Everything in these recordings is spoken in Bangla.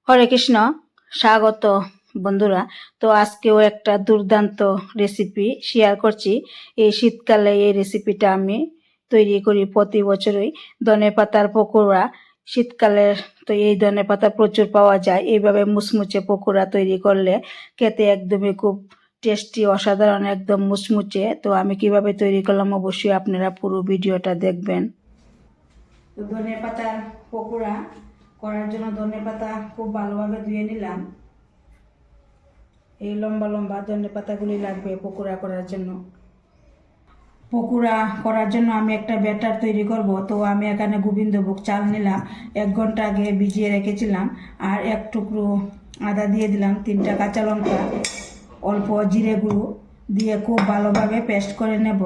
হরে কৃষ্ণ, স্বাগত বন্ধুরা। তো আজকেও একটা দুর্দান্ত রেসিপি শেয়ার করছি। এই শীতকালে এই রেসিপিটা আমি তৈরি করি প্রতি বছরই। ধনেপাতার পকোড়া শীতকালে তো এই ধনেপাতা প্রচুর পাওয়া যায়। এইভাবে মুচমুচে পকোড়া তৈরি করলে খেতে একদমই খুব টেস্টি, অসাধারণ, একদম মুচমুচে। তো আমি কিভাবে তৈরি করলাম অবশ্যই আপনারা পুরো ভিডিওটা দেখবেন। তো ধনেপাতার পকোড়া করার জন্য ধনেপাতা খুব ভালোভাবে ধুয়ে নিলাম। এই লম্বা লম্বা ধনেপাতাগুলি লাগবে পকোড়া করার জন্য। পকোড়া করার জন্য আমি একটা ব্যাটার তৈরি করব। তো আমি এখানে গোবিন্দভোগ চাল নিলাম, 1 ঘন্টা আগে ভিজিয়ে রেখেছিলাম। আর 1 টুকরো আদা দিয়ে দিলাম, 3টা কাঁচা লঙ্কা, অল্প জিরে গুঁড়ো দিয়ে খুব ভালোভাবে পেস্ট করে নেব।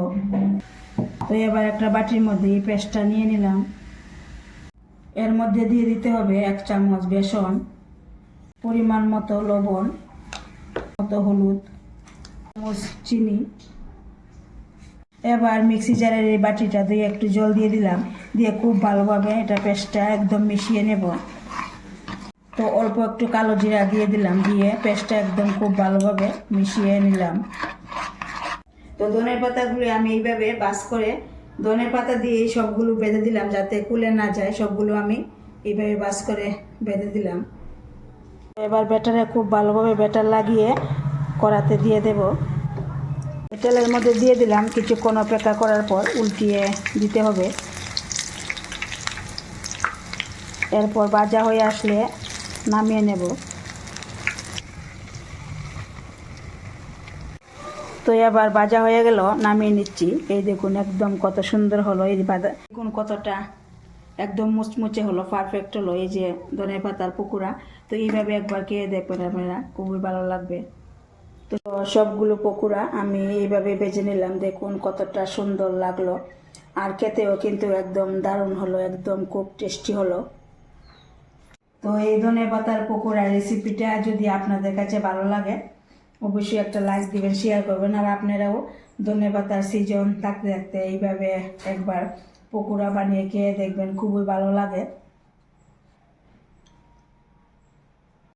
তো এবার একটা বাটির মধ্যে এই পেস্টটা নিয়ে নিলাম। এর মধ্যে দিয়ে দিতে হবে 1 চামচ বেসন, পরিমাণ মতো লবণ, মতো হলুদ, চামচ চিনি। এবার মিক্সি জারের এই বাটিটা দিয়ে একটু জল দিয়ে দিলাম, দিয়ে খুব ভালোভাবে এটা পেস্টটা একদম মিশিয়ে নেব। তো অল্প একটু কালো জিরা দিয়ে দিলাম, দিয়ে পেস্টটা একদম খুব ভালোভাবে মিশিয়ে নিলাম। তো ধনের পাতাগুলি আমি এইভাবে বাস করে ধনের পাতা দিয়ে সবগুলো বেঁধে দিলাম, যাতে খুলে না যায়। সবগুলো আমি এইভাবে বাস করে বেঁধে দিলাম। এবার ব্যাটারে খুব ভালোভাবে ব্যাটার লাগিয়ে কড়াতে দিয়ে দেব। তেলের মধ্যে দিয়ে দিলাম, কিছুক্ষণ অপেক্ষা করার পর উল্টিয়ে দিতে হবে। এরপর ভাজা হয়ে আসলে নামিয়ে নেব। তো এবার ভাজা হয়ে গেল, নামিয়ে নিচ্ছি। এই দেখুন একদম কত সুন্দর হলো। এই ভাজা দেখুন কতটা একদম মুচমুচে হলো, পারফেক্ট হলো এই যে ধনেপাতার পকোড়া। তো এইভাবে একবার খেয়ে দেখবেন আপনারা, খুবই ভালো লাগবে। তো সবগুলো পকোড়া আমি এইভাবে ভেজে নিলাম, দেখুন কতটা সুন্দর লাগলো। আর খেতেও কিন্তু একদম দারুণ হলো, একদম খুব টেস্টি হলো। তো এই ধনেপাতার পকোড়া রেসিপিটা যদি আপনাদের কাছে ভালো লাগে অবশ্যই একটা লাইক দিবেন, শেয়ার করবেন। আর আপনারাও ধনেপাতার সিজন থাকতে থাকতে এইভাবে একবার পকোড়া বানিয়ে খেয়ে দেখবেন, খুবই ভালো লাগে।